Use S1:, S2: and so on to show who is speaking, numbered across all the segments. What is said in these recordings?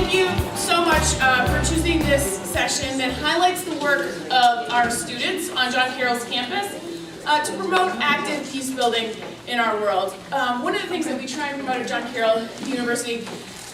S1: thank you so much for choosing this session that highlights the work of our students on John Carroll's campus to promote active peace building in our world. One of the things that we try and promote at John Carroll University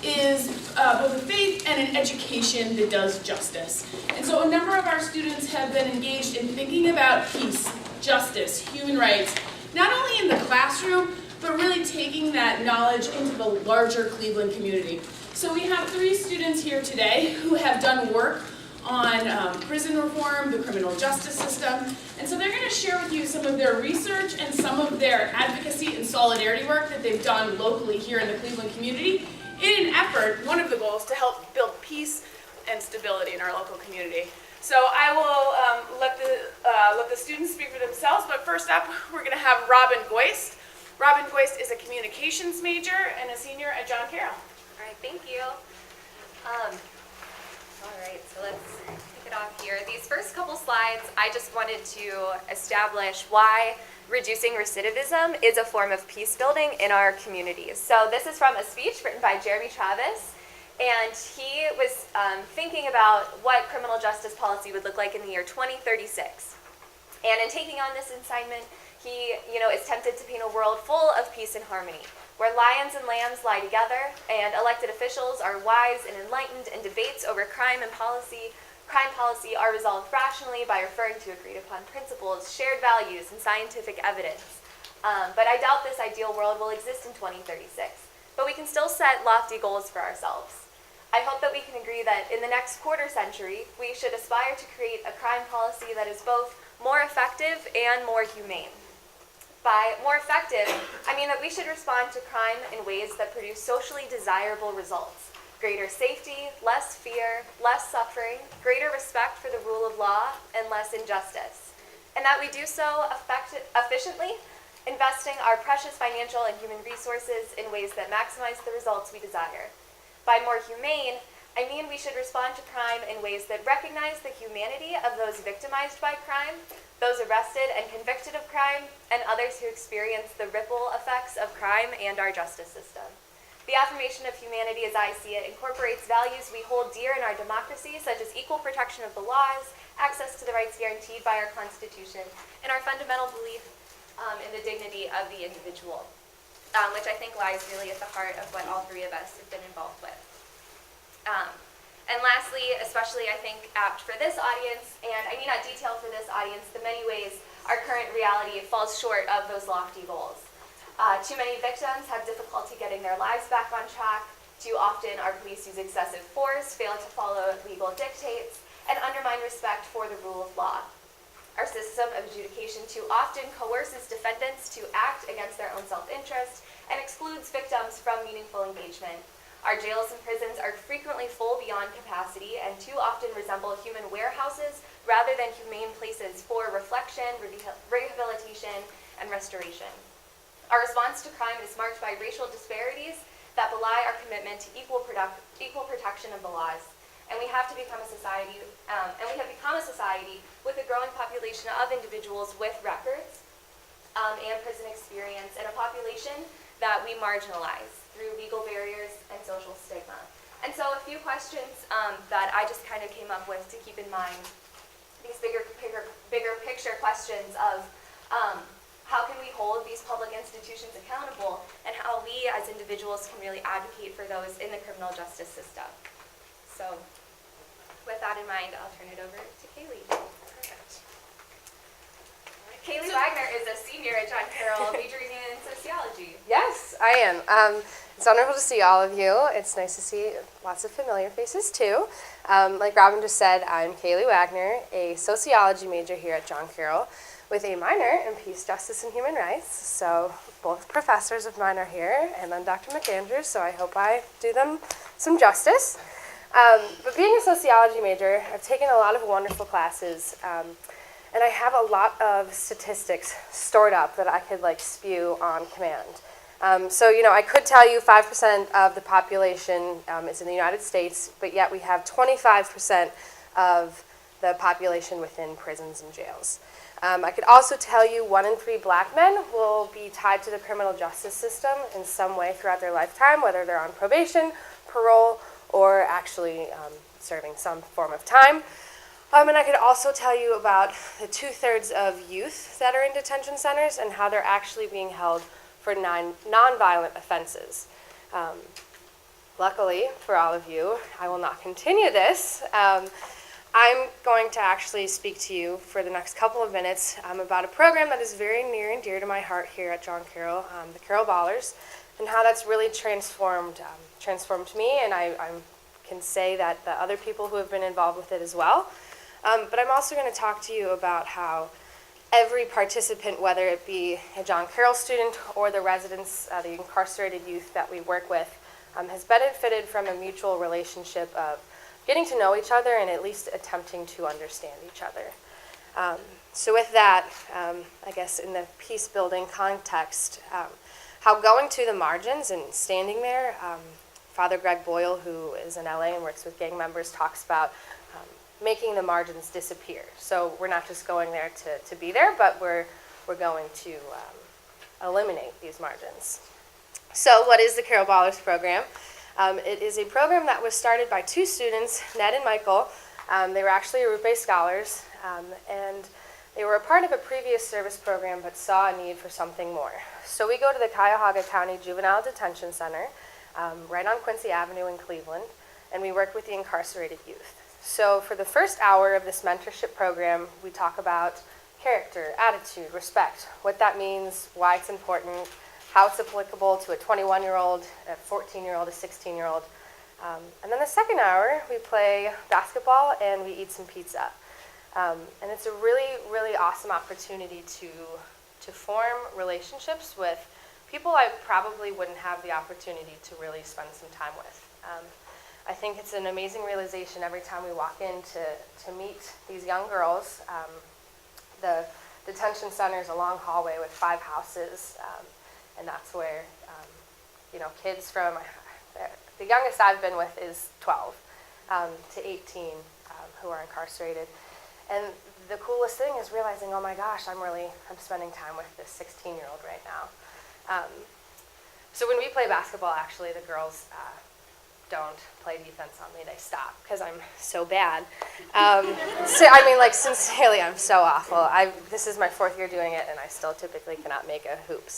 S1: is both a faith and an education that does justice. And so a number of our students have been engaged in thinking about peace, justice, human rights, not only in the classroom, but really taking that knowledge into the larger Cleveland community. So we have 3 students here today who have done work on prison reform, the criminal justice system, and so they're going to share with you some of their research and some of their advocacy and solidarity work that they've done locally here in the Cleveland community in an effort, one of the goals, to help build peace and stability in our local community. So I will let the students speak for themselves, but first up we're going to have Robin Goist. Robin Goist is a communications major and a senior at John Carroll.
S2: All right, thank you. All right, so let's kick it off here. These first couple slides, I just wanted to establish why reducing recidivism is a form of peace building in our communities. So this is from a speech written by Jeremy Travis, and he was thinking about what criminal justice policy would look like in the year 2036. And in taking on this assignment, he is tempted to paint a world full of peace and harmony, where lions and lambs lie together, and elected officials are wise and enlightened, and debates over crime policy are resolved rationally by referring to agreed upon principles, shared values, and scientific evidence. But I doubt this ideal world will exist in 2036. But we can still set lofty goals for ourselves. I hope that we can agree that in the next quarter century, we should aspire to create a crime policy that is both more effective and more humane. By more effective, I mean that we should respond to crime in ways that produce socially desirable results. Greater safety, less fear, less suffering, greater respect for the rule of law, and less injustice. And that we do so efficiently, investing our precious financial and human resources in ways that maximize the results we desire. By more humane, I mean we should respond to crime in ways that recognize the humanity of those victimized by crime, those arrested and convicted of crime, and others who experience the ripple effects of crime and our justice system. The affirmation of humanity, as I see it, incorporates values we hold dear in our democracy, such as equal protection of the laws, access to the rights guaranteed by our Constitution, and our fundamental belief in the dignity of the individual, which I think lies really at the heart of what all 3 of us have been involved with. And lastly, especially I think apt for this audience, and I need not detail for this audience the many ways our current reality falls short of those lofty goals. Too many victims have difficulty getting their lives back on track. Too often our police use excessive force, fail to follow legal dictates, and undermine respect for the rule of law. Our system of adjudication too often coerces defendants to act against their own self-interest and excludes victims from meaningful engagement. Our jails and prisons are frequently full beyond capacity and too often resemble human warehouses rather than humane places for reflection, rehabilitation, and restoration. Our response to crime is marked by racial disparities that belie our commitment to equal protection of the laws. And we have become a society with a growing population of individuals with records and prison experience, and a population that we marginalize through legal barriers and social stigma. And so a few questions that I just kind of came up with to keep in mind, these bigger picture questions of how can we hold these public institutions accountable, and how we as individuals can really advocate for those in the criminal justice system. So with that in mind, I'll turn it over to Kaylee. Perfect. Kaylee Wagner is a senior at John Carroll, majoring in sociology.
S3: Yes, I am. It's wonderful to see all of you. It's nice to see lots of familiar faces too. Like Robin just said, I'm Kaylee Wagner, a sociology major here at John Carroll, with a minor in peace, justice, and human rights. So both professors of mine are here, and then Dr. McAndrews, so I hope I do them some justice. But being a sociology major, I've taken a lot of wonderful classes, and I have a lot of statistics stored up that I could spew on command. So I could tell you 5% of the population is in the United States, but yet we have 25% of the population within prisons and jails. I could also tell you 1 in 3 black men will be tied to the criminal justice system in some way throughout their lifetime, whether they're on probation, parole, or actually serving some form of time. And I could also tell you about the 2/3 of youth that are in detention centers and how they're actually being held for nonviolent offenses. Luckily for all of you, I will not continue this. I'm going to actually speak to you for the next couple of minutes about a program that is very near and dear to my heart here at John Carroll, the Carroll Ballers, and how that's really transformed me, and I can say that the other people who have been involved with it as well. But I'm also going to talk to you about how every participant, whether it be a John Carroll student or the residents, the incarcerated youth that we work with, has benefited from a mutual relationship of getting to know each other and at least attempting to understand each other. So with that, I guess in the peace building context, how going to the margins and standing there, Father Greg Boyle, who is in LA and works with gang members, talks about making the margins disappear. So we're not just going there to be there, but we're going to eliminate these margins. So what is the Carroll Ballers program? It is a program that was started by two students, Ned and Michael. They were actually root-based scholars, and they were a part of a previous service program but saw a need for something more. So we go to the Cuyahoga County Juvenile Detention Center, right on Quincy Avenue in Cleveland, and we work with the incarcerated youth. So for the first hour of this mentorship program, we talk about character, attitude, respect, what that means, why it's important, how it's applicable to a 21-year-old, a 14-year-old, a 16-year-old. And then the second hour, we play basketball and we eat some pizza. And it's a really, really awesome opportunity to form relationships with people I probably wouldn't have the opportunity to really spend some time with. I think it's an amazing realization every time we walk in to meet these young girls. The detention center is a long hallway with 5 houses. And that's where, kids from, the youngest I've been with is 12 to 18 who are incarcerated. And the coolest thing is realizing, oh my gosh, I'm spending time with this 16-year-old right now. So when we play basketball, actually, the girls don't play defense on me. They stop because I'm so bad. Sincerely, I'm so awful. This is my 4th year doing it, and I still typically cannot make a hoop.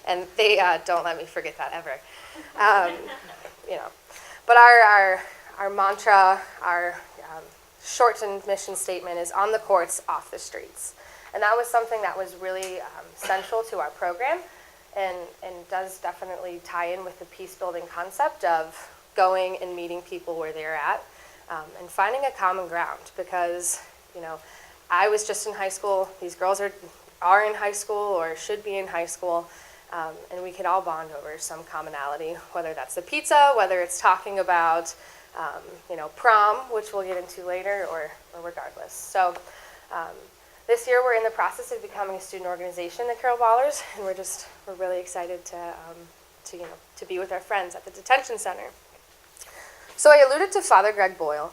S3: And they don't let me forget that ever. But our mantra, our shortened mission statement is on the courts, off the streets. And that was something that was really central to our program and does definitely tie in with the peace building concept of going and meeting people where they're at and finding a common ground because, I was just in high school. These girls are in high school or should be in high school. And we could all bond over some commonality, whether that's the pizza, whether it's talking about, prom, which we'll get into later, or regardless. So this year we're in the process of becoming a student organization, the Carroll Ballers, and we're really excited to be with our friends at the detention center. So I alluded to Father Greg Boyle.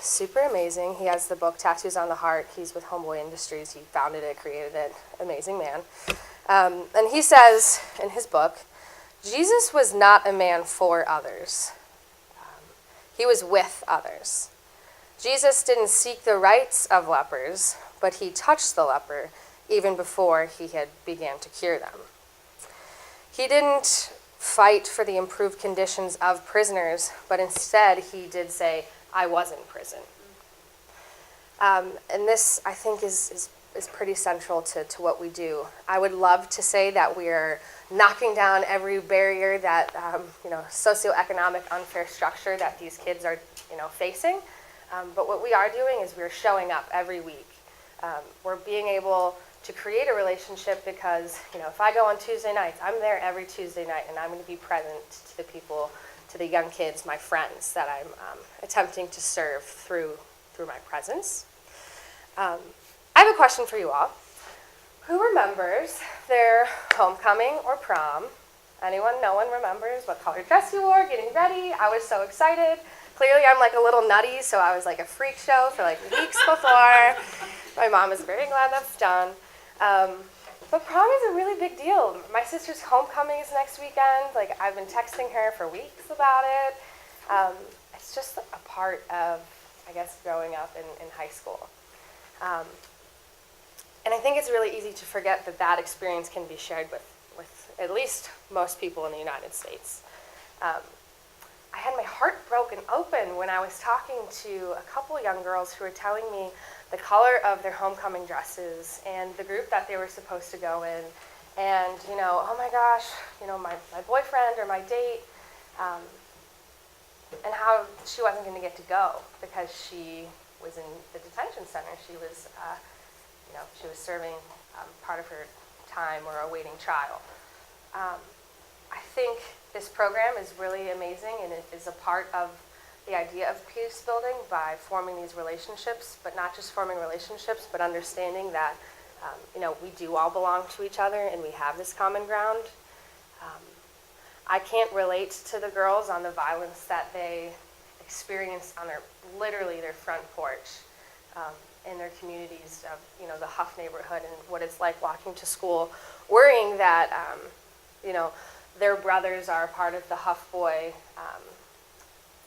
S3: Super amazing. He has the book Tattoos on the Heart. He's with Homeboy Industries. He founded it, created it. Amazing man. And he says in his book, Jesus was not a man for others. He was with others. Jesus didn't seek the rights of lepers, but he touched the leper even before he had began to cure them. He didn't fight for the improved conditions of prisoners, but instead he did say, I was in prison. And this, I think, is pretty central to what we do. I would love to say that we're knocking down every barrier that, socioeconomic unfair structure that these kids are, facing. But what we are doing is we're showing up every week. We're being able to create a relationship because, if I go on Tuesday nights, I'm there every Tuesday night and I'm going to be present to the people, to the young kids, my friends that I'm attempting to serve through my presence. I have a question for you all. Who remembers their homecoming or prom? Anyone? No one remembers what color dress you wore, getting ready? I was so excited. Clearly I'm like a little nutty, so I was like a freak show for like weeks before. My mom is very glad that's done. But prom is a really big deal. My sister's homecoming is next weekend. Like, I've been texting her for weeks about it. It's just a part of, I guess, growing up in high school. And I think it's really easy to forget that that experience can be shared with at least most people in the United States. I had my heart broken open when I was talking to a couple young girls who were telling me the color of their homecoming dresses and the group that they were supposed to go in. And, oh my gosh, my boyfriend or my date, and how she wasn't going to get to go because she was in the detention center. She was, she was serving part of her time or awaiting trial. I think this program is really amazing, and it is a part of the idea of peace building by forming these relationships, but not just forming relationships, but understanding that we do all belong to each other and we have this common ground. I can't relate to the girls on the violence that they experienced on literally their front porch in their communities of the Huff neighborhood, and what it's like walking to school, worrying that their brothers are part of the Huff Boy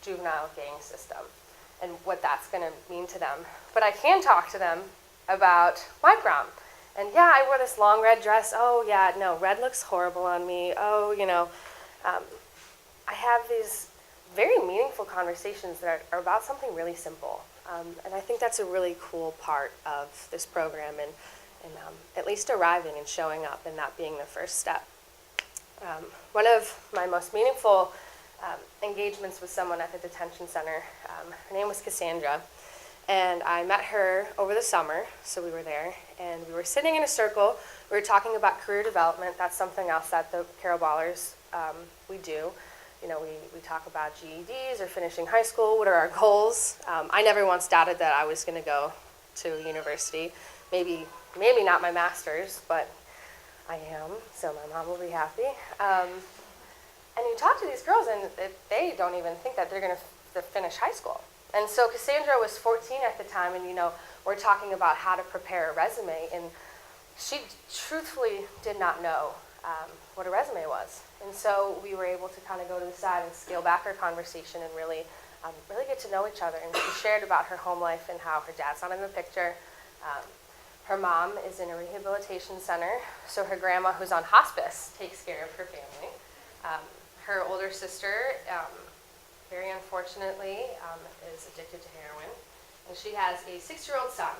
S3: juvenile gang system and what that's going to mean to them. But I can talk to them about my prom. And yeah, I wore this long red dress. Oh yeah, no, red looks horrible on me. Oh, I have these very meaningful conversations that are about something really simple. And I think that's a really cool part of this program, and at least arriving and showing up and that being the first step. One of my most meaningful engagements with someone at the detention center, her name was Cassandra, and I met her over the summer, so we were there, and we were sitting in a circle. We were talking about career development. That's something else that the Carol Ballers, we do. We talk about GEDs or finishing high school. What are our goals? I never once doubted that I was going to go to university. Maybe not my master's, but I am, so my mom will be happy. And you talk to these girls, and they don't even think that they're going to finish high school. And so Cassandra was 14 at the time, and we're talking about how to prepare a resume, and she truthfully did not know what a resume was. And so we were able to kind of go to the side and scale back our conversation and really get to know each other. And she shared about her home life and how her dad's not in the picture. Her mom is in a rehabilitation center, so her grandma, who's on hospice, takes care of her family. Her older sister, very unfortunately, is addicted to heroin, and she has a 6-year-old son.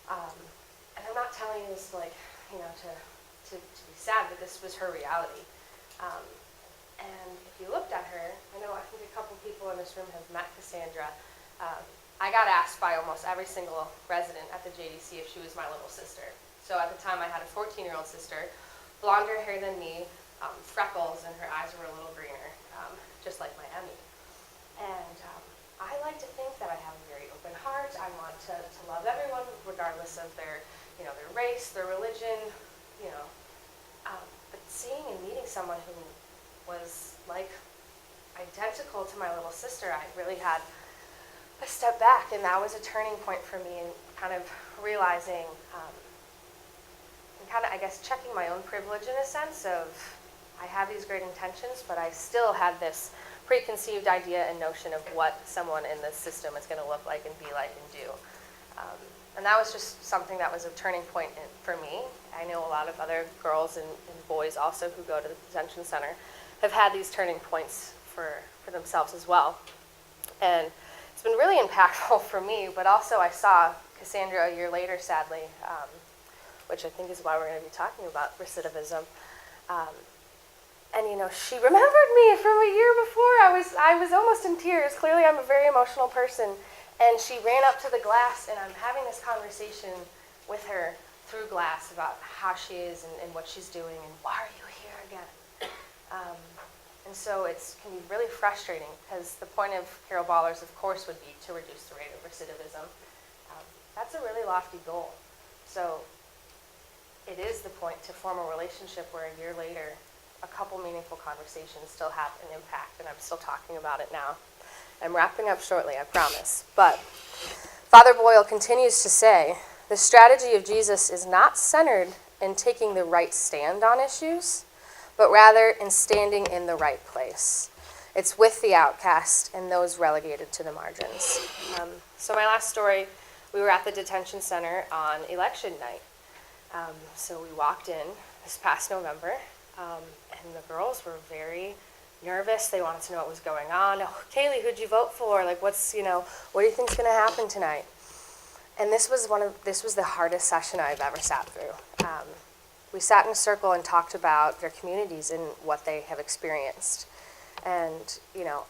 S3: And I'm not telling you this to be sad, but this was her reality. And if you looked at her, I think a couple people in this room have met Cassandra. I got asked by almost every single resident at the JDC if she was my little sister. So at the time I had a 14-year-old sister, blonder hair than me, freckles, and her eyes were a little greener, just like my Emmy. And I like to think that I have a very open heart. I want to love everyone regardless of their race, their religion, but seeing and meeting someone who was like identical to my little sister, I really had a step back, and that was a turning point for me, and kind of realizing and kind of, I guess, checking my own privilege in a sense of I have these great intentions, but I still had this preconceived idea and notion of what someone in this system is going to look like and be like and do. And that was just something that was a turning point for me. I know a lot of other girls and boys also who go to the detention center have had these turning points for themselves as well. And it's been really impactful for me, but also I saw Cassandra a year later, sadly, which I think is why we're going to be talking about recidivism. And she remembered me from a year before. I was almost in tears. Clearly I'm a very emotional person. And she ran up to the glass, and I'm having this conversation with her through glass about how she is and what she's doing and why are you here again? And so it can be really frustrating because the point of Carol Ballers, of course, would be to reduce the rate of recidivism. That's a really lofty goal. So it is the point to form a relationship where a year later, a couple meaningful conversations still have an impact, and I'm still talking about it now. I'm wrapping up shortly, I promise. But Father Boyle continues to say, the strategy of Jesus is not centered in taking the right stand on issues, but rather in standing in the right place. It's with the outcast and those relegated to the margins. So my last story, we were at the detention center on election night. So we walked in this past November, and the girls were very nervous. They wanted to know what was going on. Oh, Kaylee, who'd you vote for? Like, what do you think's going to happen tonight? And this was the hardest session I've ever sat through. We sat in a circle and talked about their communities and what they have experienced. And,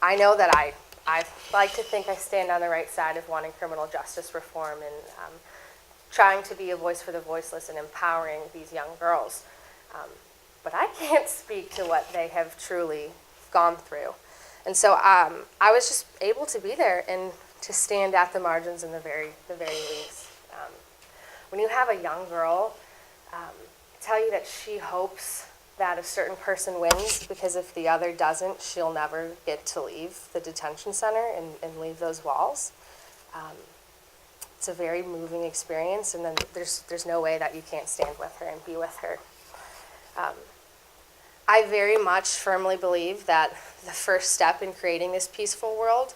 S3: I know that I like to think I stand on the right side of wanting criminal justice reform and trying to be a voice for the voiceless and empowering these young girls. But I can't speak to what they have truly gone through. And so I was just able to be there and to stand at the margins in the very least. When you have a young girl tell you that she hopes that a certain person wins because if the other doesn't, she'll never get to leave the detention center and leave those walls. It's a very moving experience, and then there's no way that you can't stand with her and be with her. I very much firmly believe that the first step in creating this peaceful world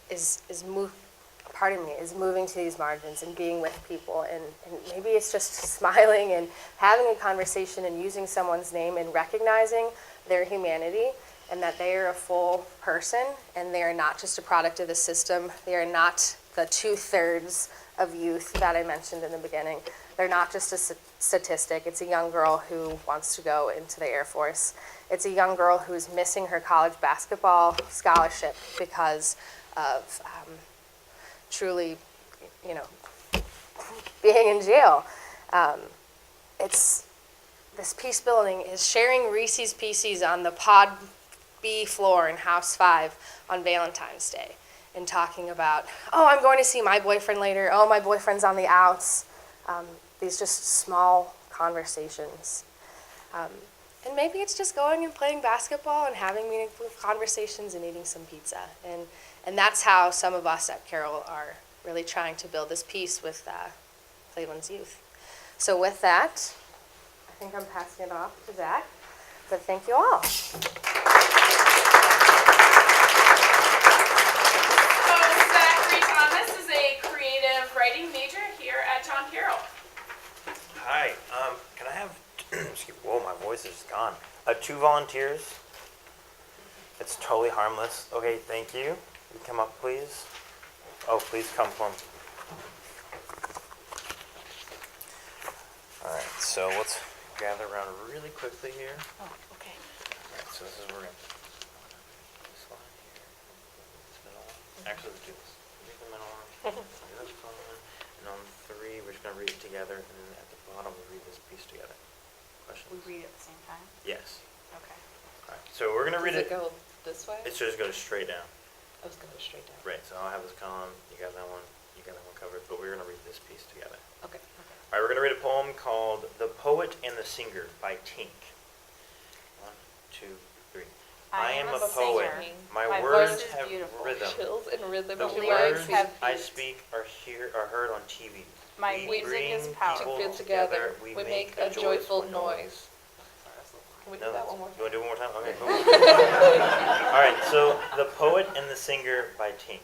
S3: is moving to these margins and being with people, and maybe it's just smiling and having a conversation and using someone's name and recognizing their humanity and that they are a full person and they are not just a product of the system. They are not the 2/3 of youth that I mentioned in the beginning. They're not just a statistic. It's a young girl who wants to go into the Air Force. It's a young girl who's missing her college basketball scholarship because of truly, being in jail. This peace building is sharing Reese's Pieces on the Pod B floor in House 5 on Valentine's Day and talking about, oh, I'm going to see my boyfriend later. Oh, my boyfriend's on the outs. These just small conversations. And maybe it's just going and playing basketball and having meaningful conversations and eating some pizza. And that's how some of us at Carroll are really trying to build this peace with Cleveland's youth. So with that, I think I'm passing it off to Zach. But thank you all.
S1: So Zachary Thomas is a creative writing major here at John Carroll.
S4: Hi, can I have, whoa, my voice is gone. 2 volunteers. It's totally harmless. Okay, thank you. You come up, please. Oh, please come plumb. All right, so let's gather around really quickly here.
S1: Oh, okay.
S4: All right, so this is where we're going to this line here, this middle one. Actually, let's do this. Read the middle one, do this one, and on 3, we're just going to read it together, and then at the bottom, we read this piece together. Questions?
S5: We read it at the same time?
S4: Yes.
S5: Okay.
S4: All right, so we're going to read
S6: Does
S4: it.
S6: it go this way?
S4: It just goes straight down.
S6: I was going to go straight down.
S4: Right, so I'll have this column, you got that one, you got that one covered, but we're going to read this piece together.
S6: Okay.
S4: All right, we're going to read a poem called The Poet and the Singer by Tink. 1, 2, 3. I am a poet.
S5: singer.
S4: My
S5: My
S4: words
S5: voice is
S4: have
S5: beautiful.
S4: rhythm.
S6: Chills and rhythm.
S4: The
S6: to
S4: words
S6: my
S5: have
S4: I
S5: beat.
S4: speak are heard on TV.
S5: My
S4: We
S5: music is
S4: bring
S5: powerful.
S4: people
S6: Feel together. We
S4: we
S6: make a joyful noise. Can we do
S4: No,
S6: that one more
S4: you want to do it one more time? Okay,
S6: Yeah.
S4: cool. All right, so The Poet and the Singer by Tink.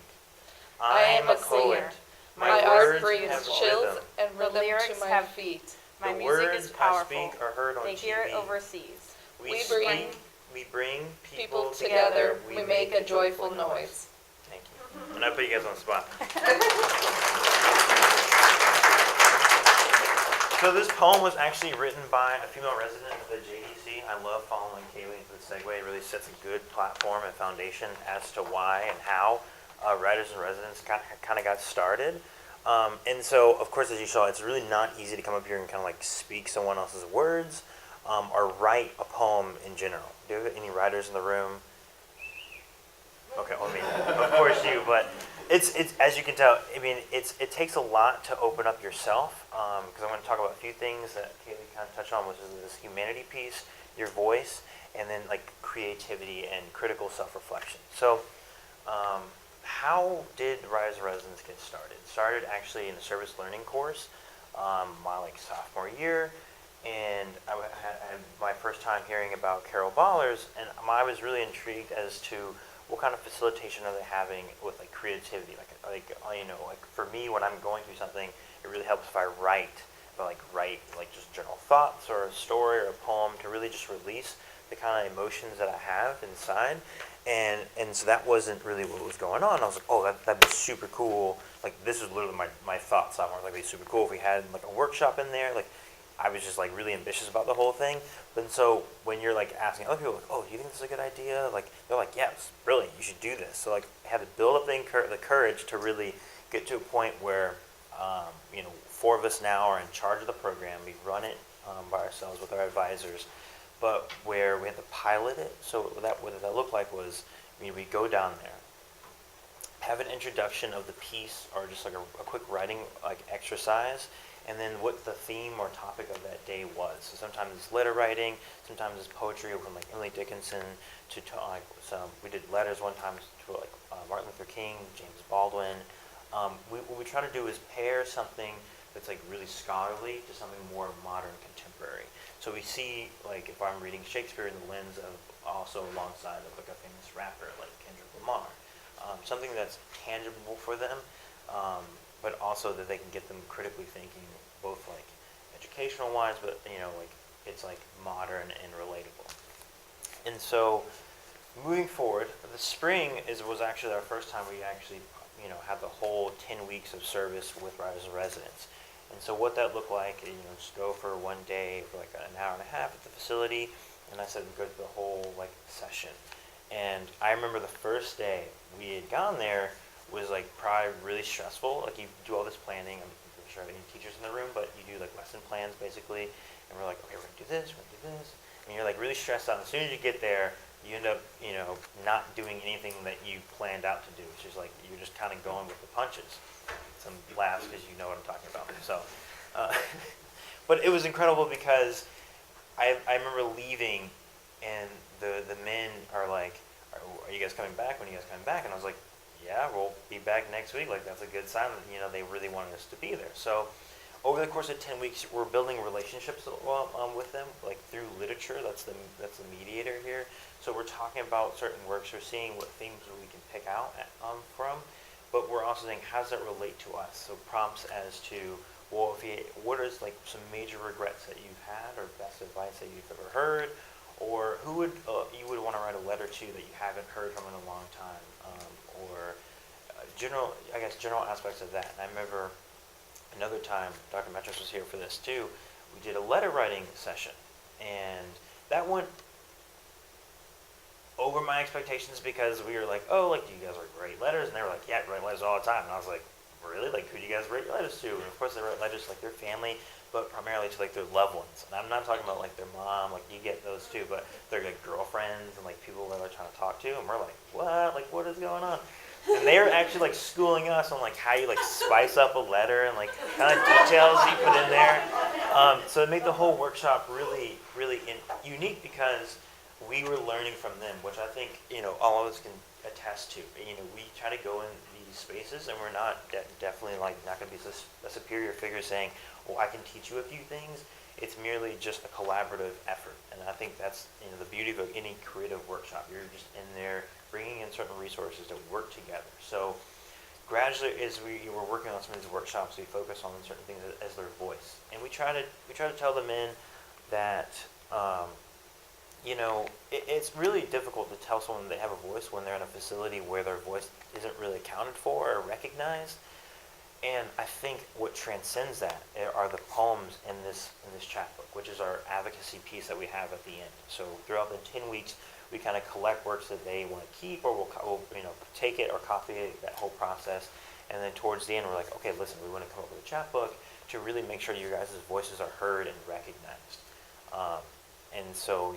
S6: I am a
S4: poet.
S6: singer.
S4: My
S6: My art
S4: words
S6: brings
S4: have
S6: chills
S4: rhythm.
S6: and
S5: The
S6: rhythm
S5: lyrics
S6: to my
S5: have
S6: feet.
S5: My
S4: The
S5: music
S4: words
S5: is powerful.
S4: I speak are heard on
S5: They
S4: TV.
S5: hear it overseas.
S6: We bring
S4: We bring
S6: people
S4: people
S6: together. We make a joyful noise.
S4: Thank you. And I put you guys on the spot. So this poem was actually written by a female resident of the JDC. I love following Kaylee into the segue. It really sets a good platform and foundation as to why and how writers and residents kind of got started. And so, of course, as you saw, it's really not easy to come up here and kind of like speak someone else's words or write a poem in general. Do you have any writers in the room? Okay, well, I mean, of course you, but it's as you can tell, I mean, it takes a lot to open up yourself, because I want to talk about a few things that Kaylee kind of touched on, which is this humanity piece, your voice, and then like creativity and critical self-reflection. So, how did Writers and Residents get started? It started actually in the service learning course, my like sophomore year, and I had my first time hearing about Carol Ballers, and I was really intrigued as to what kind of facilitation are they having with like creativity. Like for me, when I'm going through something, it really helps if I write, like just general thoughts or a story or a poem to really just release the kind of emotions that I have inside. And so that wasn't really what was going on. I was like, oh, that'd be super cool. Like this is literally my thoughts on it. Like it'd be super cool if we had like a workshop in there. Like I was just like really ambitious about the whole thing. But so when you're like asking other people, like, oh, do you think this is a good idea? Like they're like, yeah, it's brilliant. You should do this. So like I had to build up the courage to really get to a point where, 4 of us now are in charge of the program. We run it by ourselves with our advisors, but where we had to pilot it. So what that looked like was, we go down there, have an introduction of the piece or just like a quick writing like exercise, and then what the theme or topic of that day was. So sometimes it's letter writing, sometimes it's poetry from like Emily Dickinson we did letters one time to like Martin Luther King, James Baldwin. What we try to do is pair something that's like really scholarly to something more modern, contemporary. So we see, like, if I'm reading Shakespeare in the lens of also alongside of like a famous rapper like Kendrick Lamar, something that's tangible for them, but also that they can get them critically thinking, both like educational wise, but like it's like modern and relatable. And so moving forward, the spring was actually our first time we actually had the whole 10 weeks of service with Riders in Residence. And so what that looked like, just go for one day for like an hour and a half at the facility, and I said we go to the whole like session. And I remember the first day we had gone there was like probably really stressful. Like you do all this planning. I'm pretty sure I have any teachers in the room, but you do like lesson plans basically, and we're like, okay, we're gonna do this, we're gonna do this, and you're like really stressed out. As soon as you get there, you end up not doing anything that you planned out to do. It's just like you're just kind of going with the punches. Some laughs because you know what I'm talking about. So, but it was incredible because I remember leaving, and the men are like, are you guys coming back? When are you guys coming back? And I was like, yeah, we'll be back next week. Like that's a good sign that they really wanted us to be there. So over the course of 10 weeks, we're building relationships with them, like through literature. That's the mediator here. So we're talking about certain works. We're seeing what themes we can pick out from. But we're also saying, how does that relate to us? So prompts as to, well, what is like some major regrets that you've had, or best advice that you've ever heard, or who you would want to write a letter to that you haven't heard from in a long time, or general aspects of that. And I remember another time, Dr. Metros was here for this too. We did a letter writing session, and that went over my expectations because we were like, oh, like, do you guys write great letters? And they were like, yeah, I write letters all the time. And I was like, really? Like, who do you guys write your letters to? And of course they write letters to like their family, but primarily to like their loved ones. And I'm not talking about like their mom, like you get those too, but they're like girlfriends and like people that they're trying to talk to. And we're like, what? Like, what is going on? And they're actually like schooling us on like how you like spice up a letter and like kind of details you put in there. So it made the whole workshop really, really unique because we were learning from them, which I think, all of us can attest to. We try to go in these spaces and we're not definitely like not going to be a superior figure saying, well, I can teach you a few things. It's merely just a collaborative effort. And I think that's, the beauty of any creative workshop. You're just in there bringing in certain resources to work together. So gradually, as we were working on some of these workshops, we focus on certain things as their voice. And we try to tell the men that, it's really difficult to tell someone they have a voice when they're in a facility where their voice isn't really accounted for or recognized. And I think what transcends that are the poems in this chapbook, which is our advocacy piece that we have at the end. So throughout the 10 weeks, we kind of collect works that they want to keep, or we'll take it or copy it, that whole process. And then towards the end, we're like, okay, listen, we want to come up with a chapbook to really make sure you guys' voices are heard and recognized. And so,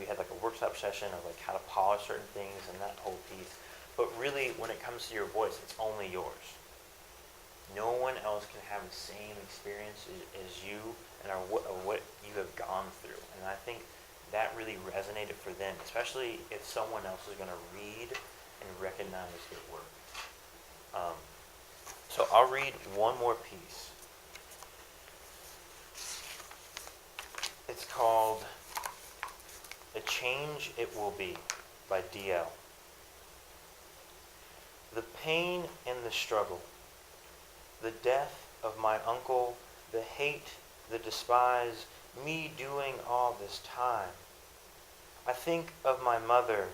S4: we had like a workshop session of like how to polish certain things and that whole piece. But really, when it comes to your voice, it's only yours. No one else can have the same experience as you and what you have gone through. And I think that really resonated for them, especially if someone else is going to read and recognize your work. So I'll read one more piece. It's called A Change It Will Be by D.L. The pain and the struggle, the death of my uncle, the hate, the despise, me doing all this time. I think of my mother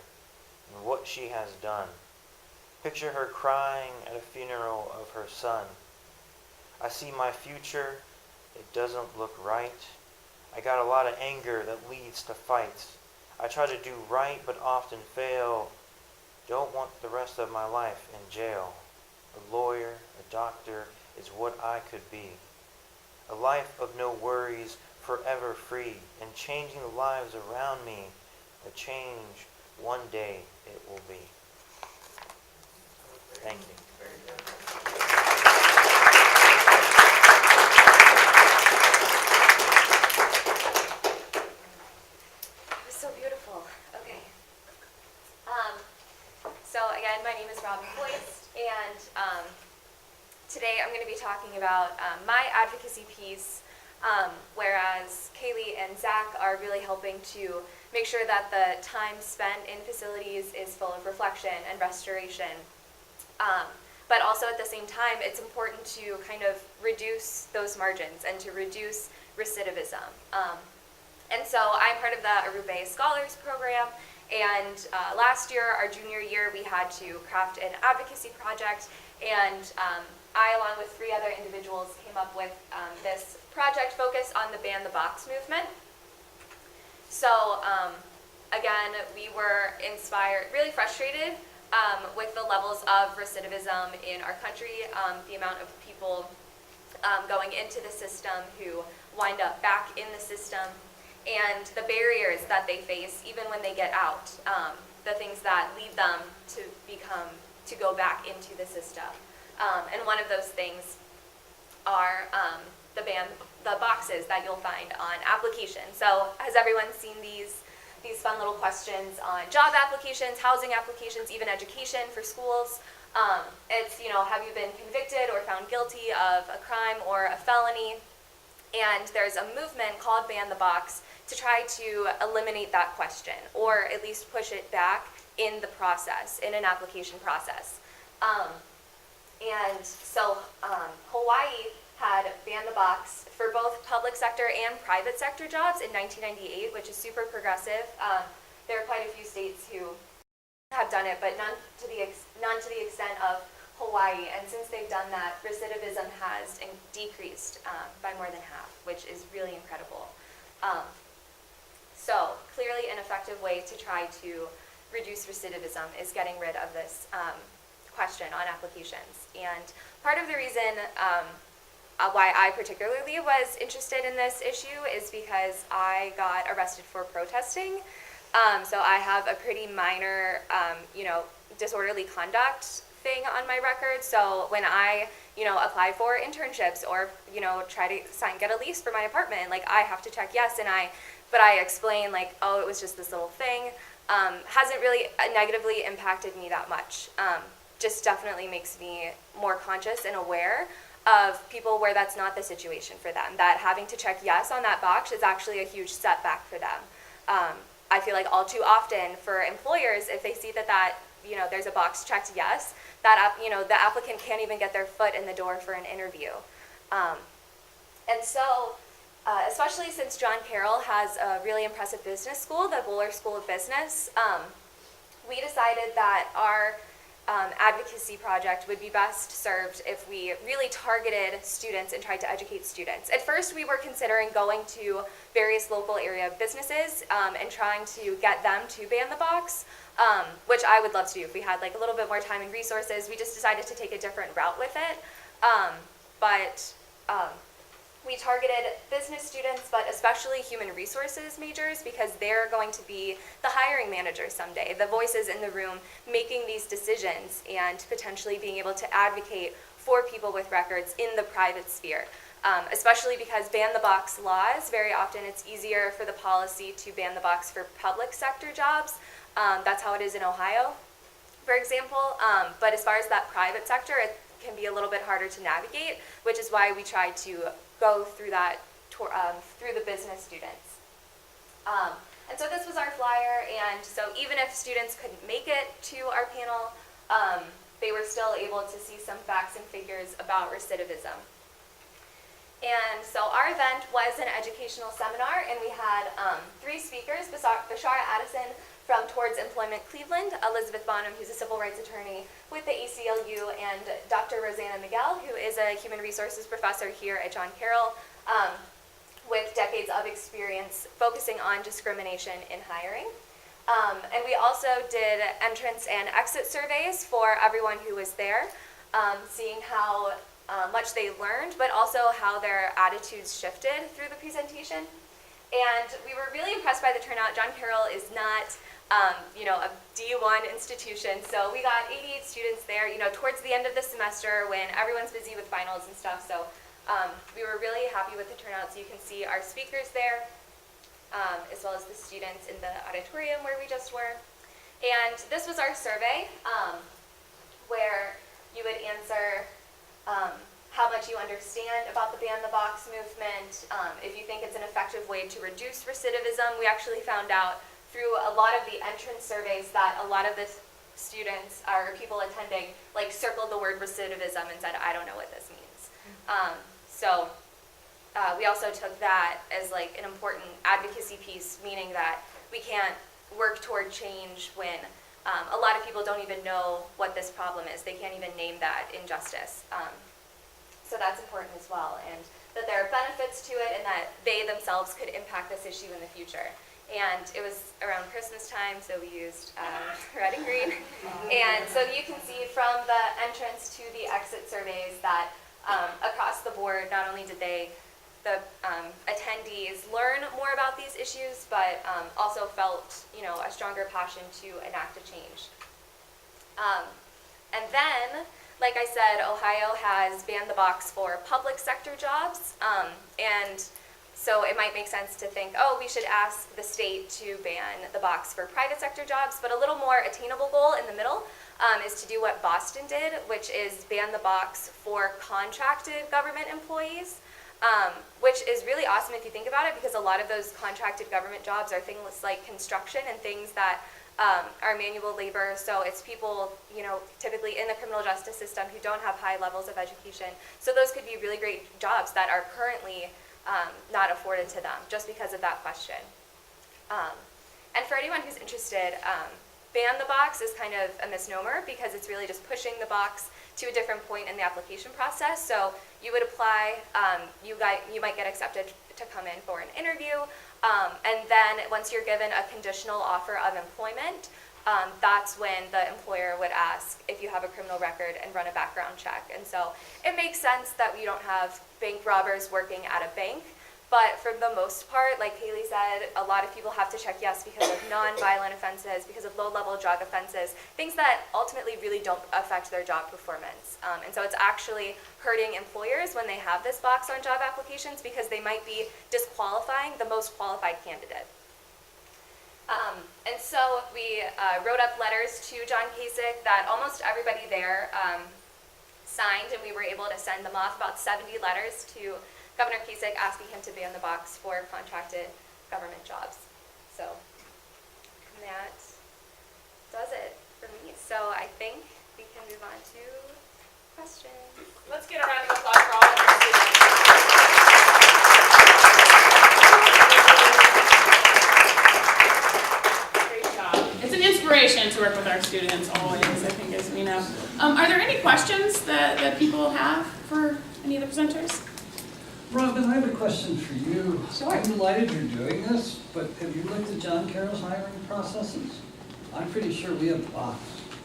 S4: and what she has done. Picture her crying at a funeral of her son. I see my future, it doesn't look right. I got a lot of anger that leads to fights. I try to do right but often fail. Don't want the rest of my life in jail. A lawyer, a doctor is what I could be. A life of no worries, forever free, and changing the lives around me. A change, one day it will be. Thank you.
S2: It was so beautiful. Okay. So again, my name is Robin Boyce, and today I'm going to be talking about my advocacy piece, whereas Kaylee and Zach are really helping to make sure that the time spent in facilities is full of reflection and restoration. But also at the same time, it's important to kind of reduce those margins and to reduce recidivism. And so I'm part of the Arube Scholars Program, and last year, our junior year, we had to craft an advocacy project, and I, along with 3 other individuals, came up with this project focused on the Ban the Box movement. So again, we were inspired, really frustrated with the levels of recidivism in our country, the amount of people going into the system who wind up back in the system, and the barriers that they face even when they get out, the things that lead them to go back into the system. And one of those things are the boxes that you'll find on applications. So has everyone seen these fun little questions on job applications, housing applications, even education for schools? It's, have you been convicted or found guilty of a crime or a felony? And there's a movement called Ban the Box to try to eliminate that question, or at least push it back in the process, in an application process. And so Hawaii had banned the box for both public sector and private sector jobs in 1998, which is super progressive. There are quite a few states who have done it, but none to the extent of Hawaii. And since they've done that, recidivism has decreased by more than half, which is really incredible. So clearly an effective way to try to reduce recidivism is getting rid of this question on applications. And part of the reason why I particularly was interested in this issue is because I got arrested for protesting. So I have a pretty minor, disorderly conduct thing on my record. So when I, apply for internships or, try to get a lease for my apartment, I have to check yes, but I explain oh, it was just this little thing. Hasn't really negatively impacted me that much. Just definitely makes me more conscious and aware of people where that's not the situation for them, that having to check yes on that box is actually a huge setback for them. I feel like all too often for employers, if they see that there's a box checked yes, that the applicant can't even get their foot in the door for an interview. And so, especially since John Carroll has a really impressive business school, the Boler School of Business, we decided that our advocacy project would be best served if we really targeted students and tried to educate students. At first, we were considering going to various local area businesses and trying to get them to ban the box, which I would love to do if we had a little bit more time and resources. We just decided to take a different route with it. We targeted business students, but especially human resources majors, because they're going to be the hiring managers someday, the voices in the room making these decisions and potentially being able to advocate for people with records in the private sphere. Especially because ban the box laws, very often it's easier for the policy to ban the box for public sector jobs. That's how it is in Ohio, for example. But as far as that private sector, it can be a little bit harder to navigate, which is why we tried to go through that through the business students. And so this was our flyer, and so even if students couldn't make it to our panel, they were still able to see some facts and figures about recidivism. And so our event was an educational seminar, and we had 3 speakers, Bashara Addison from Towards Employment Cleveland, Elizabeth Bonham, who's a civil rights attorney with the ACLU, and Dr. Rosanna Miguel, who is a human resources professor here at John Carroll, with decades of experience focusing on discrimination in hiring. And we also did entrance and exit surveys for everyone who was there, seeing how much they learned, but also how their attitudes shifted through the presentation. And we were really impressed by the turnout. John Carroll is not, a D1 institution, so we got 88 students there, towards the end of the semester when everyone's busy with finals and stuff. So we were really happy with the turnout. So you can see our speakers there, as well as the students in the auditorium where we just were. And this was our survey, where you would answer how much you understand about the Ban the Box movement, if you think it's an effective way to reduce recidivism. We actually found out through a lot of the entrance surveys that a lot of the students or people attending circled the word recidivism and said, I don't know what this means. So we also took that as an important advocacy piece, meaning that we can't work toward change when a lot of people don't even know what this problem is. They can't even name that injustice. So that's important as well, and that there are benefits to it and that they themselves could impact this issue in the future. And it was around Christmas time, so we used red and green. And so you can see from the entrance to the exit surveys that across the board, not only did the attendees learn more about these issues, but also felt, a stronger passion to enact a change. And then, like I said, Ohio has banned the box for public sector jobs, and so it might make sense to think, we should ask the state to ban the box for private sector jobs, but a little more attainable goal in the middle is to do what Boston did, which is ban the box for contracted government employees, which is really awesome if you think about it, because a lot of those contracted government jobs are things like construction and things that are manual labor. So it's people, typically in the criminal justice system who don't have high levels of education. So those could be really great jobs that are currently not afforded to them just because of that question. And for anyone who's interested, ban the box is kind of a misnomer because it's really just pushing the box to a different point in the application process. So you would apply, you might get accepted to come in for an interview, and then once you're given a conditional offer of employment, that's when the employer would ask if you have a criminal record and run a background check. And so it makes sense that we don't have bank robbers working at a bank, but for the most part, like Haley said, a lot of people have to check yes because of non-violent offenses, because of low-level drug offenses, things that ultimately really don't affect their job performance. And so it's actually hurting employers when they have this box on job applications because they might be disqualifying the most qualified candidate. And so we wrote up letters to John Kasich that almost everybody there signed, and we were able to send them off, about 70 letters to Governor Kasich asking him to ban the box for contracted government jobs. So that does it for me. So I think we can move on to questions.
S1: Let's get a round of applause for all of our students. Great job. It's an inspiration to work with our students always, I think, as we know. Are there any questions that people have for any of the presenters?
S7: Robin, I have a question for you.
S1: Sure.
S7: I'm delighted you're doing this, but have you looked at John Carroll's hiring processes? I'm pretty sure we have box.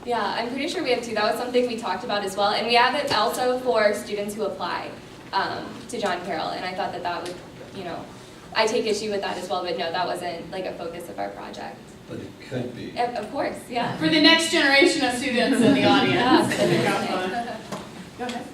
S8: Yeah, I'm pretty sure we have two. That was something we talked about as well. And we have it also for students who apply to John Carroll. And I thought that would, I take issue with that as well, but no, that wasn't a focus of our project.
S7: But it could be.
S8: Of course, yeah.
S1: For the next generation of students in the audience.
S8: Yeah.
S1: Go ahead.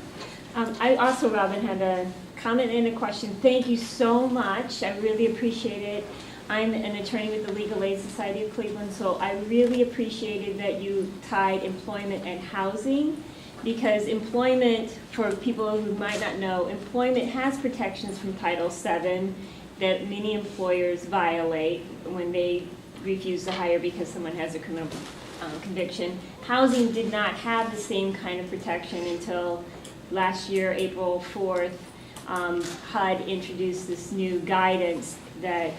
S9: I also, Robin, had a comment and a question. Thank you so much. I really appreciate it. I'm an attorney with the Legal Aid Society of Cleveland, so I really appreciated that you tied employment and housing, because employment, for people who might not know, employment has protections from Title VII, that many employers violate when they refuse to hire because someone has a criminal conviction. Housing did not have the same kind of protection until last year, April 4th. HUD introduced this new guidance that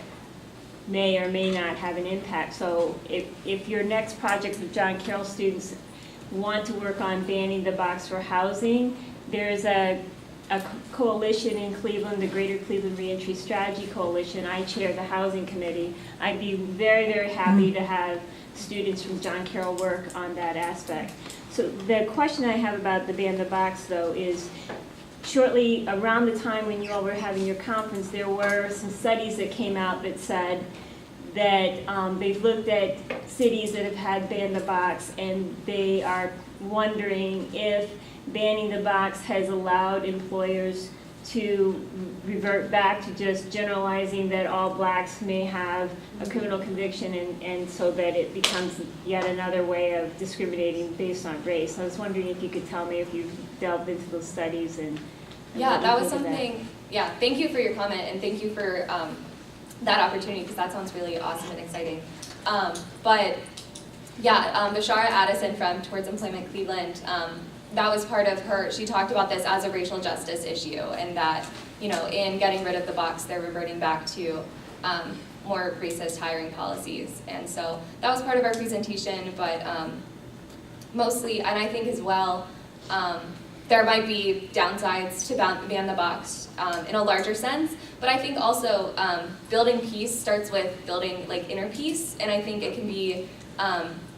S9: may or may not have an impact. So if your next project with John Carroll students want to work on banning the box for housing, there's a coalition in Cleveland, the Greater Cleveland Reentry Strategy Coalition. I chair the housing committee. I'd be very, very happy to have students from John Carroll work on that aspect. So the question I have about the ban the box, though, is shortly around the time when you all were having your conference, there were some studies that came out that said that they've looked at cities that have had ban the box, and they are wondering if banning the box has allowed employers to revert back to just generalizing that all blacks may have a criminal conviction, and so that it becomes yet another way of discriminating based on race. I was wondering if you could tell me if you've delved into those studies and
S8: Yeah,
S9: what you
S8: that was
S9: think of
S8: something, yeah, thank you for your comment, and thank you for that opportunity, because that sounds really awesome and exciting. But yeah, Bashara Addison from Towards Employment Cleveland, that was part of her, she talked about this as a racial justice issue, and that, you know, in getting rid of the box, they're reverting back to more racist hiring policies. And so that was part of our presentation, but mostly, and I think as well, there might be downsides to ban the box in a larger sense, but I think also building peace starts with building like inner peace, and I think it can be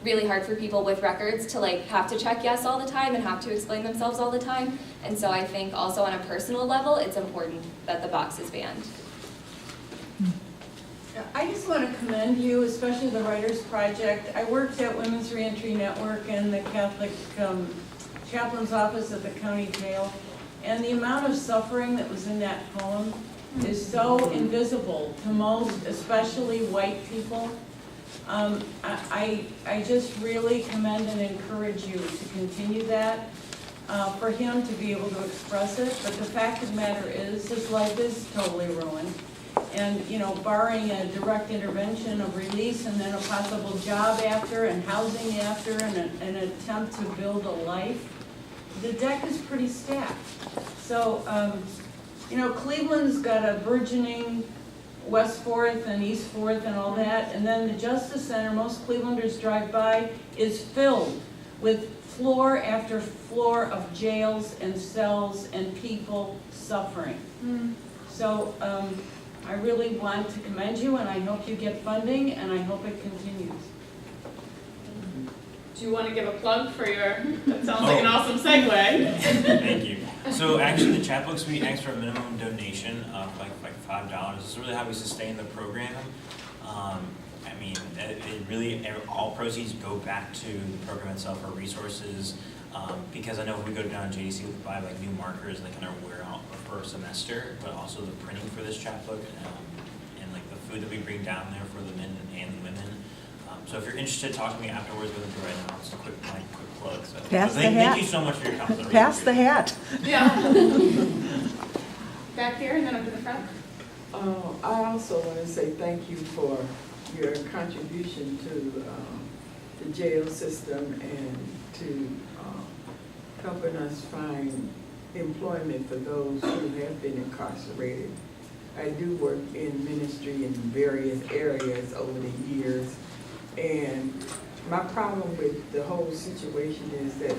S8: really hard for people with records to like have to check yes all the time and have to explain themselves all the time. And so I think also on a personal level, it's important that the box is banned.
S10: I just want to commend you, especially the Writers Project. I worked at Women's Reentry Network and the Catholic Chaplain's Office at the county jail, and the amount of suffering that was in that poem is so invisible to most, especially white people. I just really commend and encourage you to continue that, for him to be able to express it. But the fact of the matter is, his life is totally ruined. And, you know, barring a direct intervention of release and then a possible job after and housing after and an attempt to build a life, the deck is pretty stacked. So, you know, Cleveland's got a burgeoning West 4th and East 4th and all that, and then the Justice Center, most Clevelanders drive by, is filled with floor after floor of jails and cells and people suffering. So I really want to commend you, and I hope you get funding, and I hope it continues.
S1: Do you want to give a plug for your, that sounds like an awesome segue.
S11: Thank you. So actually the chapbook suite asks for a minimum donation of like $5. This is really how we sustain the program. I mean, it really, all proceeds go back to the program itself or resources, because I know if we go down to JDC, we buy like new markers and they kind of wear out for a semester, but also the printing for this chapbook and like the food that we bring down there for the men and the women. So if you're interested, talk to me afterwards. We're going to do right now. It's a quick plug. So thank you so much for your comments.
S6: Pass the hat.
S1: Yeah. Back here and then up to the front.
S12: I also want to say thank you for your contribution to the jail system and to helping us find employment for those who have been incarcerated. I do work in ministry in various areas over the years, and my problem with the whole situation is that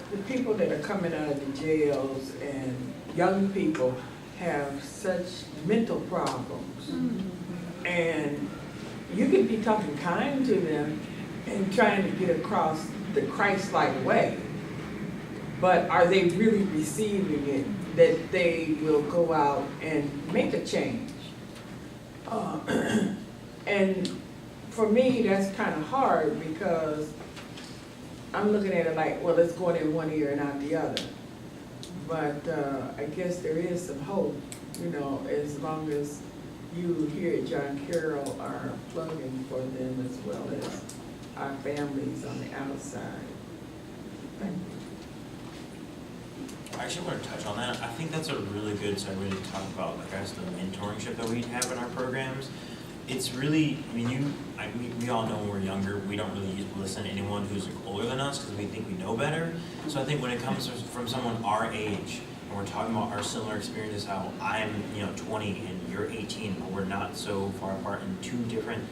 S12: the people that are coming out of the jails and young people have such mental problems. And you can be talking kind to them and trying to get across the Christ-like way, but are they really receiving it, that they will go out and make a change? And for me, that's kind of hard, because I'm looking at it like, well, it's going in one ear and out the other. But I guess there is some hope, you know, as long as you here at John Carroll are plugging for them as well as our families on the outside. Thank you.
S11: I actually want to touch on that. I think that's a really good segue to talk about, like, as the mentorship that we have in our programs. It's really, I mean, we all know when we're younger, we don't really listen to anyone who's older than us because we think we know better. So I think when it comes from someone our age, and we're talking about our similar experiences, how I'm, 20 and you're 18, but we're not so far apart in two different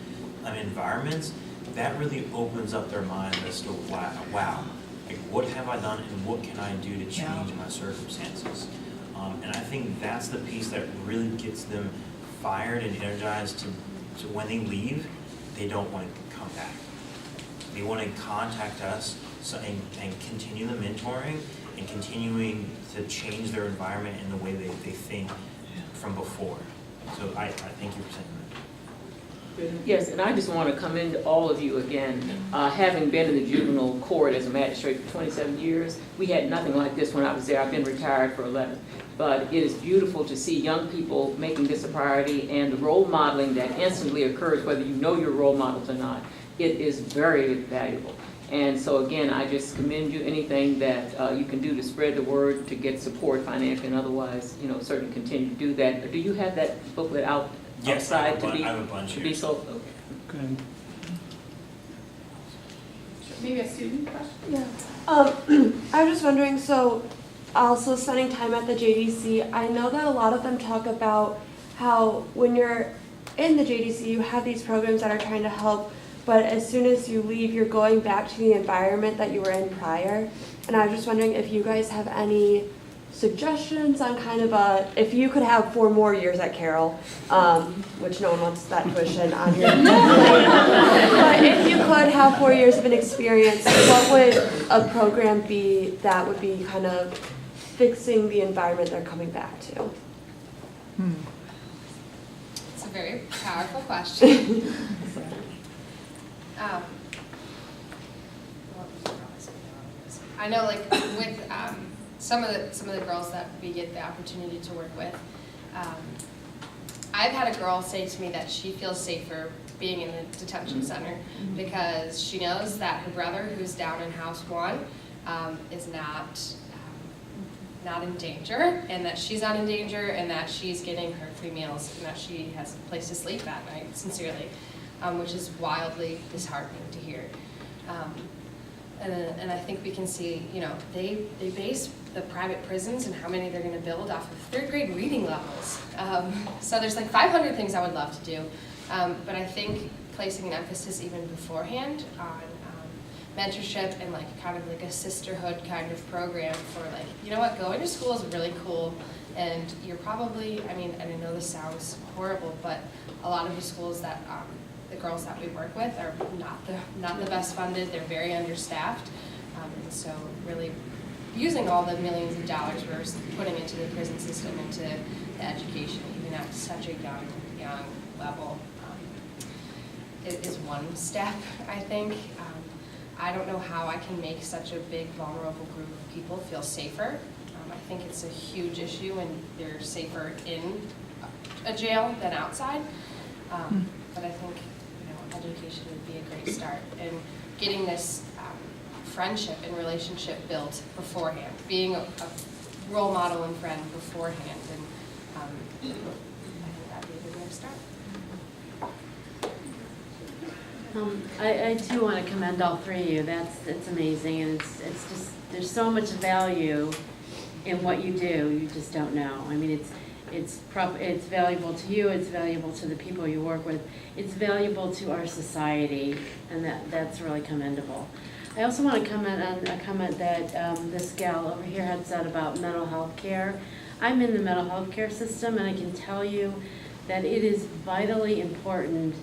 S11: environments, that really opens up their mind as to, wow, like, what have I done and what can I do to change my circumstances? And I think that's the piece that really gets them fired and energized to when they leave, they don't want to come back. They want to contact us and continue the mentoring and continuing to change their environment in the way they think from before. So I thank you for saying that.
S13: Yes, and I just want to commend all of you again. Having been in the juvenile court as a magistrate for 27 years, we had nothing like this when I was there. I've been retired for 11. But it is beautiful to see young people making this a priority and the role modeling that instantly occurs, whether you know your role models or not. It is very valuable. And so again, I just commend you. Anything that you can do to spread the word, to get support financially and otherwise, certainly continue to do that. Do you have that booklet out?
S11: Yes,
S13: outside
S11: I have a bunch
S13: to
S11: here.
S13: be sold? Okay.
S1: Maybe a student question?
S14: Yeah. I was just wondering, so also spending time at the JDC, I know that a lot of them talk about how when you're in the JDC, you have these programs that are trying to help, but as soon as you leave, you're going back to the environment that you were in prior. And I was just wondering if you guys have any suggestions on kind of if you could have 4 more years at Carroll, which no one wants that tuition on your plate, but if you could have 4 years of an experience, what would a program be that would be kind of fixing the environment they're coming back to?
S3: It's a very powerful question. I know, like, with some of the girls that we get the opportunity to work with, I've had a girl say to me that she feels safer being in the detention center because she knows that her brother, who's down in House 1, is not in danger, and that she's not in danger, and that she's getting her free meals, and that she has a place to sleep at night, sincerely, which is wildly disheartening to hear. And I think we can see, they base the private prisons and how many they're going to build off of 3rd grade reading levels. So there's like 500 things I would love to do, but I think placing an emphasis even beforehand on mentorship and like kind of like a sisterhood kind of program for like, you know what, going to school is really cool, and you're probably, I mean, and I know this sounds horrible, but a lot of the schools that the girls that we work with are not the best funded. They're very understaffed, and so really using all the millions of dollars we're putting into the prison system, into the education, even at such a young level, is one step, I think. I don't know how I can make such a big, vulnerable group of people feel safer. I think it's a huge issue, and they're safer in a jail than outside. But I think education would be a great start, and getting this friendship and relationship built beforehand, being a role model and friend beforehand, and I think that'd be a good way to start.
S15: I too want to commend all 3 of you. It's amazing, and it's just, there's so much value in what you do. You just don't know. I mean, it's valuable to you. It's valuable to the people you work with. It's valuable to our society, and that's really commendable. I also want to comment on a comment that this gal over here had said about mental health care. I'm in the mental health care system, and I can tell you that it is vitally important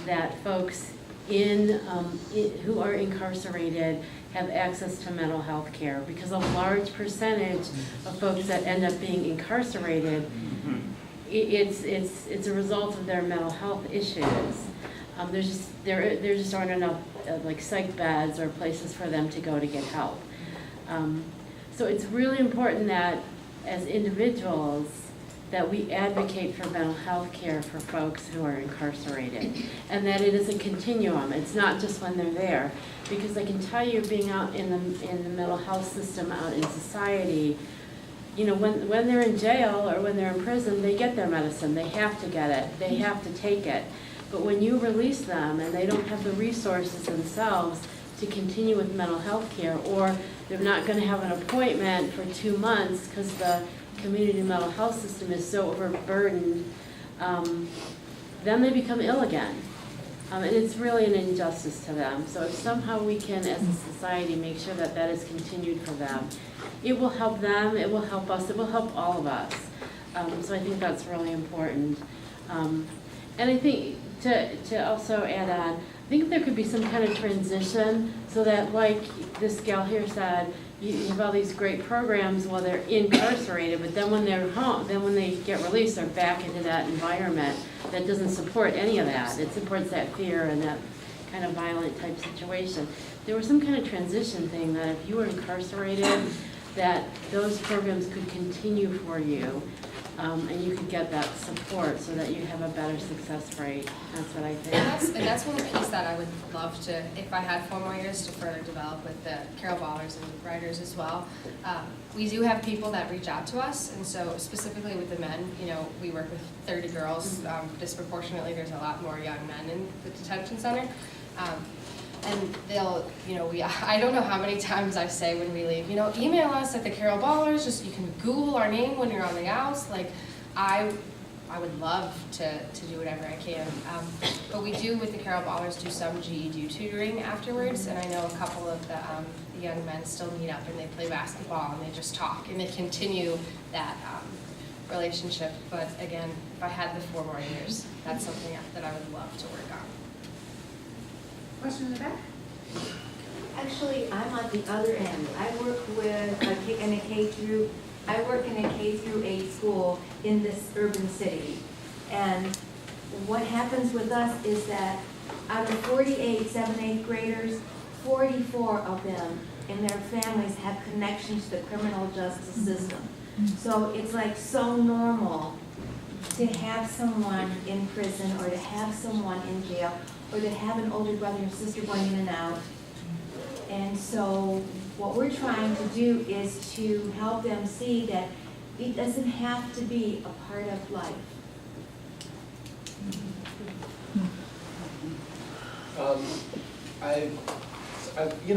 S15: that folks who are incarcerated have access to mental health care, because a large percentage of folks that end up being incarcerated, it's a result of their mental health issues. There just aren't enough like psych beds or places for them to go to get help. So it's really important that as individuals that we advocate for mental health care for folks who are incarcerated, and that it is a continuum. It's not just when they're there, because I can tell you, being out in the mental health system out in society, you know, when they're in jail or when they're in prison, they get their medicine. They have to get it. They have to take it. But when you release them and they don't have the resources themselves to continue with mental health care, or they're not going to have an appointment for 2 months because the community mental health system is so overburdened, then they become ill again. And it's really an injustice to them. So if somehow we can, as a society, make sure that that is continued for them, it will help them, it will help us, it will help all of us. So I think that's really important. And I think to also add on, I think there could be some kind of transition so that, like this gal here said, you have all these great programs while they're incarcerated, but then when they're home, then when they get released, they're back into that environment that doesn't support any of that. It supports that fear and that kind of violent type situation. There was some kind of transition thing that if you were incarcerated, that those programs could continue for you, and you could get that support so that you have a better success rate. That's what I think.
S3: And that's one piece that I would love to, if I had 4 more years, to further develop with the Carol Ballers and writers as well. We do have people that reach out to us, and so specifically with the men, you know, we work with 30 girls. Disproportionately, there's a lot more young men in the detention center. And they'll, you know, I don't know how many times I say when we leave, you know, email us at the Carol Ballers, just you can Google our name when you're on the outs. Like, I would love to do whatever I can. But we do, with the Carol Ballers, do some GED tutoring afterwards, and I know a couple of the young men still meet up and they play basketball and they just talk and they continue that relationship. But again, if I had the 4 more years, that's something that I would love to work on.
S16: Question in the back? Actually, I'm on the other end. I work with I work in a K through 8 school in this urban city. And what happens with us is that out of 48 7th, 8th graders, 44 of them and their families have connections to the criminal justice system. So it's like so normal to have someone in prison or to have someone in jail or to have an older brother or sister going in and out. And so what we're trying to do is to help them see that it doesn't have to be a part of life.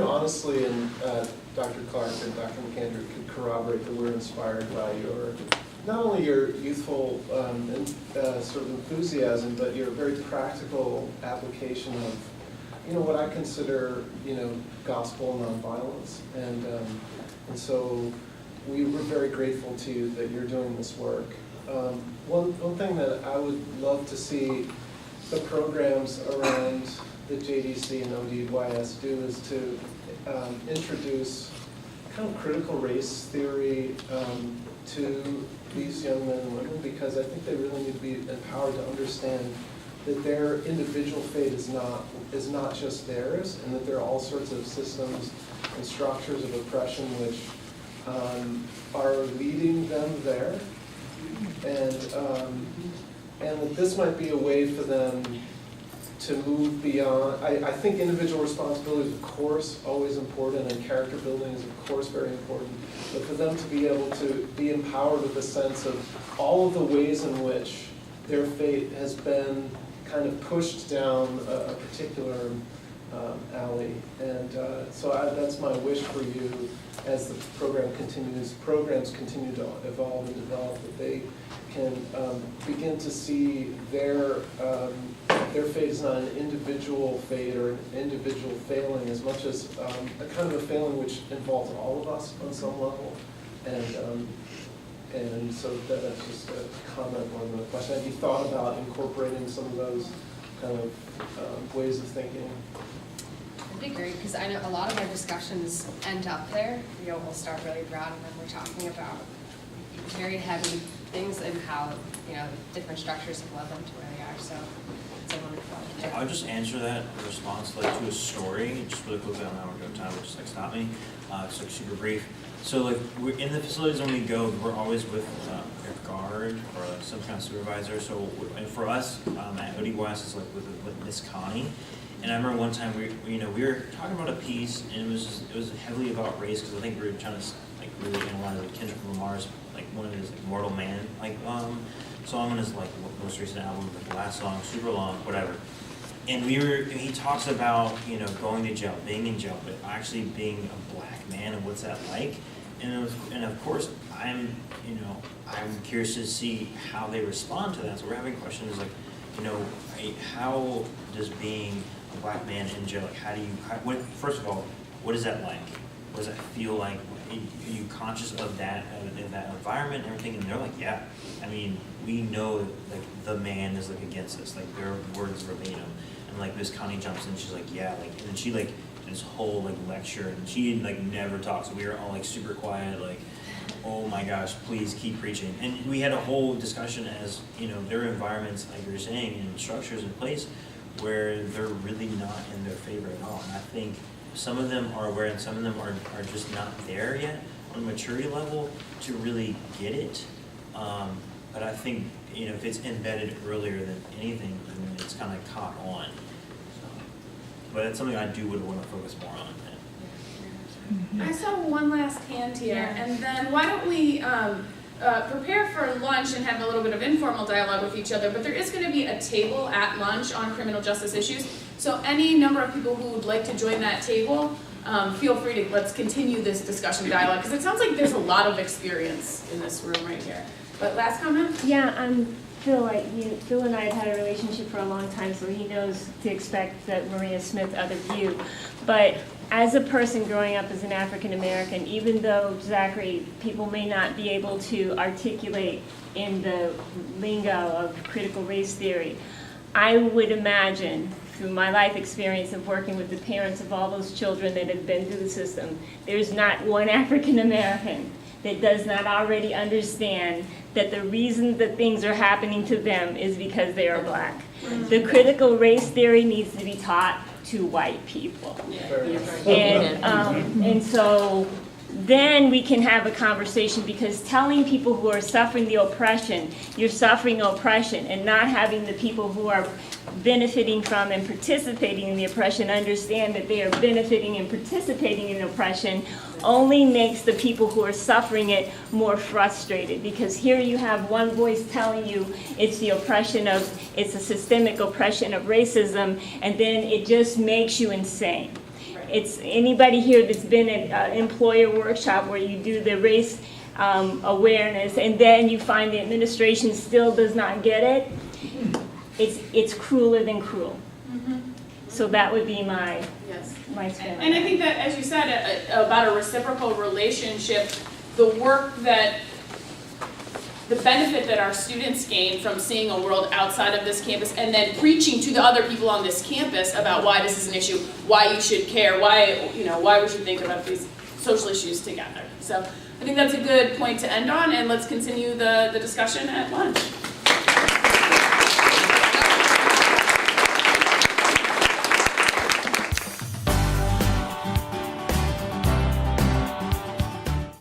S17: Honestly, and Dr. Clark and Dr. McAndrew could corroborate that we're inspired by not only your youthful sort of enthusiasm, but your very practical application of, what I consider, gospel nonviolence. And so we were very grateful to you that you're doing this work. One thing that I would love to see the programs around the JDC and ODYS do is to introduce kind of critical race theory to these young men and women, because I think they really need to be empowered to understand that their individual fate is not just theirs, and that there are all sorts of systems and structures of oppression which are leading them there, and that this might be a way for them to move beyond. I think individual responsibility is, of course, always important, and character building is, of course, very important. But for them to be able to be empowered with a sense of all of the ways in which their fate has been kind of pushed down a particular alley. And so that's my wish for you as the programs continue to evolve and develop, that they can begin to see their fate is not an individual fate or an individual failing, as much as a kind of a failing which involves all of us on some level. And so that's just a comment on the question. Have you thought about incorporating some of those kind of ways of thinking?
S3: I'd be great, because I know a lot of our discussions end up there. We'll start really broad, and then we're talking about very heavy things and how, different structures have led them to where they are. So it's a wonderful opportunity.
S11: I'll just answer that in response to a story, just really quickly. I don't know how we're time, just stop me. It's super brief. So we're in the facilities when we go, we're always with a guard or some kind of supervisor. So and for us at ODYS, it's with Miss Connie. And I remember one time we were talking about a piece, and it was heavily about race, because I think we were trying to like really analyze like Kendrick Lamar's like one of his like Mortal Man song on his like most recent album, like the last song, super long, whatever. And he talks about going to jail, being in jail, but actually being a black man and what's that like. And of course I'm curious to see how they respond to that. So we're having questions like, how does being a black man in jail, like first of all, what is that like? What does that feel like? Are you conscious of that environment and everything? And they're like, yeah. I mean, we know like the man is like against us, like their words verbatim. And like Miss Connie jumps in, she's like, yeah, like, and then she like this whole like lecture, and she like never talks. So we were all like super quiet, like, oh my gosh, please keep preaching. And we had a whole discussion as, there are environments, like you were saying, and structures in place where they're really not in their favor at all. And I think some of them are aware, and some of them are just not there yet on a maturity level to really get it. But I think, if it's embedded earlier than anything, then it's kind of caught on. So, but it's something I would want to focus more on.
S1: I saw one last hand here, and then why don't we prepare for lunch and have a little bit of informal dialogue with each other, but there is going to be a table at lunch on criminal justice issues, so any number of people who would like to join that table, feel free to, let's continue this discussion dialogue, because it sounds like there's a lot of experience in this room right here. But last comment?
S9: Yeah, Phil and I have had a relationship for a long time, so he knows to expect that Maria Smith other view. But as a person growing up as an African American, even though Zachary, people may not be able to articulate in the lingo of critical race theory, I would imagine through my life experience of working with the parents of all those children that have been through the system, there's not one African American that does not already understand that the reason that things are happening to them is because they are black. The critical race theory needs to be taught to white people. And so then we can have a conversation, because telling people who are suffering the oppression, you're suffering oppression, and not having the people who are benefiting from and participating in the oppression understand that they are benefiting and participating in oppression only makes the people who are suffering it more frustrated, because here you have one voice telling you it's a systemic oppression of racism, and then it just makes you insane. It's anybody here that's been at an employer workshop where you do the race awareness, and then you find the administration still does not get it. It's crueler than cruel. So that would be my spin.
S1: And I think that, as you said, about a reciprocal relationship, the benefit that our students gain from seeing a world outside of this campus, and then preaching to the other people on this campus about why this is an issue, why you should care, why we should think about these social issues together. So I think that's a good point to end on, and let's continue the discussion at lunch.